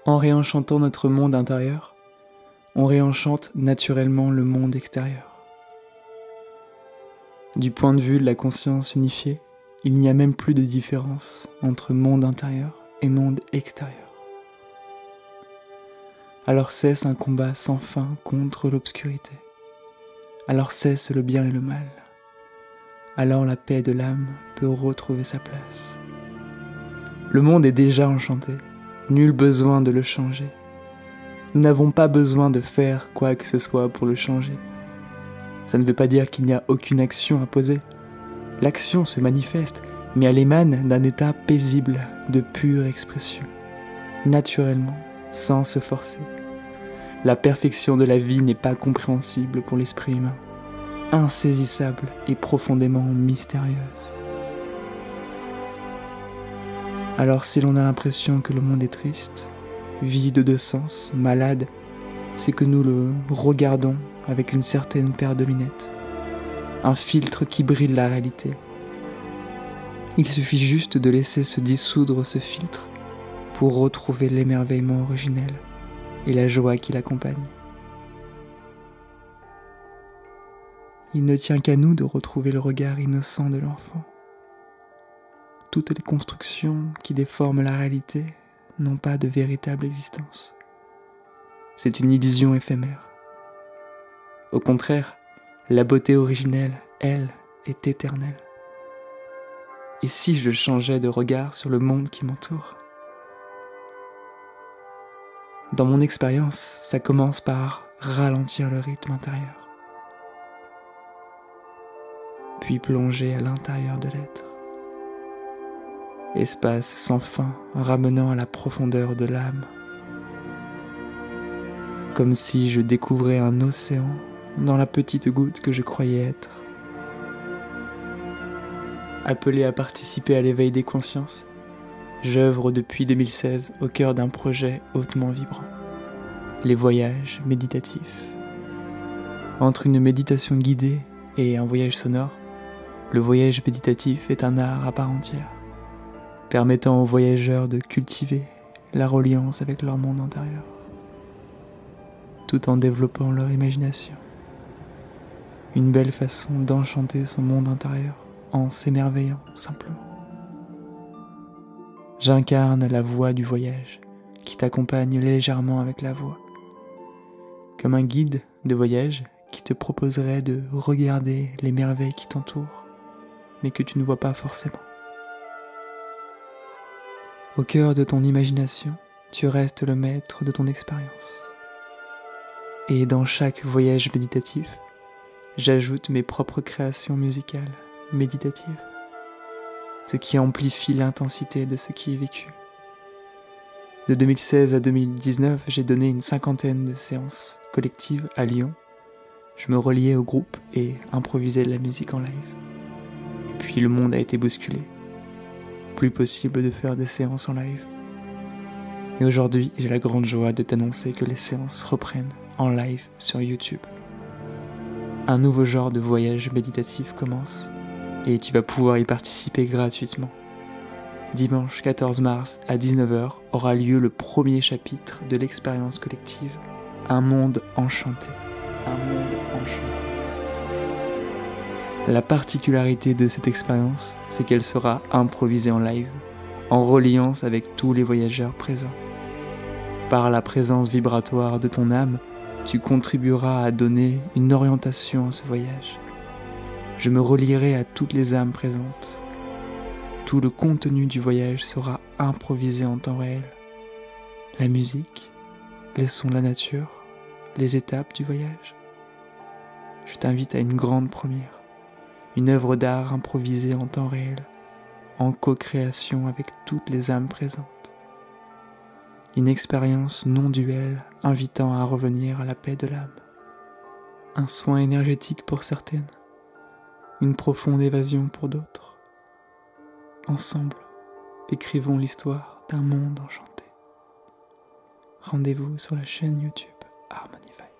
En réenchantant notre monde intérieur, on réenchante naturellement le monde extérieur. Du point de vue de la conscience unifiée, il n'y a même plus de différence entre monde intérieur et monde extérieur. Alors cesse un combat sans fin contre l'obscurité. Alors cesse le bien et le mal. Alors la paix de l'âme peut retrouver sa place. Le monde est déjà enchanté, nul besoin de le changer. Nous n'avons pas besoin de faire quoi que ce soit pour le changer. Ça ne veut pas dire qu'il n'y a aucune action à poser. L'action se manifeste, mais elle émane d'un état paisible, de pure expression, naturellement, sans se forcer. La perfection de la vie n'est pas compréhensible pour l'esprit humain, insaisissable et profondément mystérieuse. Alors si l'on a l'impression que le monde est triste, vide de sens, malade, c'est que nous le regardons avec une certaine paire de lunettes, un filtre qui brille la réalité. Il suffit juste de laisser se dissoudre ce filtre pour retrouver l'émerveillement originel et la joie qui l'accompagne. Il ne tient qu'à nous de retrouver le regard innocent de l'enfant. Toutes les constructions qui déforment la réalité n'ont pas de véritable existence. C'est une illusion éphémère. Au contraire, la beauté originelle, elle, est éternelle. Et si je changeais de regard sur le monde qui m'entoure ? Dans mon expérience, ça commence par ralentir le rythme intérieur, puis plonger à l'intérieur de l'être. Espace sans fin ramenant à la profondeur de l'âme. Comme si je découvrais un océan dans la petite goutte que je croyais être. Appelé à participer à l'éveil des consciences, j'œuvre depuis 2016 au cœur d'un projet hautement vibrant. Les voyages méditatifs. Entre une méditation guidée et un voyage sonore, le voyage méditatif est un art à part entière, permettant aux voyageurs de cultiver la reliance avec leur monde intérieur, tout en développant leur imagination. Une belle façon d'enchanter son monde intérieur en s'émerveillant simplement. J'incarne la voix du voyage qui t'accompagne légèrement avec la voix, comme un guide de voyage qui te proposerait de regarder les merveilles qui t'entourent, mais que tu ne vois pas forcément. Au cœur de ton imagination, tu restes le maître de ton expérience. Et dans chaque voyage méditatif, j'ajoute mes propres créations musicales méditatives, ce qui amplifie l'intensité de ce qui est vécu. De 2016 à 2019, j'ai donné une 50aine de séances collectives à Lyon. Je me reliais au groupe et improvisais de la musique en live. Et puis le monde a été bousculé. Plus possible de faire des séances en live. Et aujourd'hui, j'ai la grande joie de t'annoncer que les séances reprennent en live sur YouTube. Un nouveau genre de voyage méditatif commence et tu vas pouvoir y participer gratuitement. Dimanche 14 mars à 19h aura lieu le premier chapitre de l'expérience collective Un monde enchanté. Un monde enchanté. La particularité de cette expérience, c'est qu'elle sera improvisée en live, en reliance avec tous les voyageurs présents. Par la présence vibratoire de ton âme, tu contribueras à donner une orientation à ce voyage. Je me relierai à toutes les âmes présentes. Tout le contenu du voyage sera improvisé en temps réel. La musique, les sons de la nature, les étapes du voyage. Je t'invite à une grande première, une œuvre d'art improvisée en temps réel, en co-création avec toutes les âmes présentes. Une expérience non duelle invitant à revenir à la paix de l'âme. Un soin énergétique pour certaines, une profonde évasion pour d'autres. Ensemble, écrivons l'histoire d'un monde enchanté. Rendez-vous sur la chaîne YouTube Harmonify.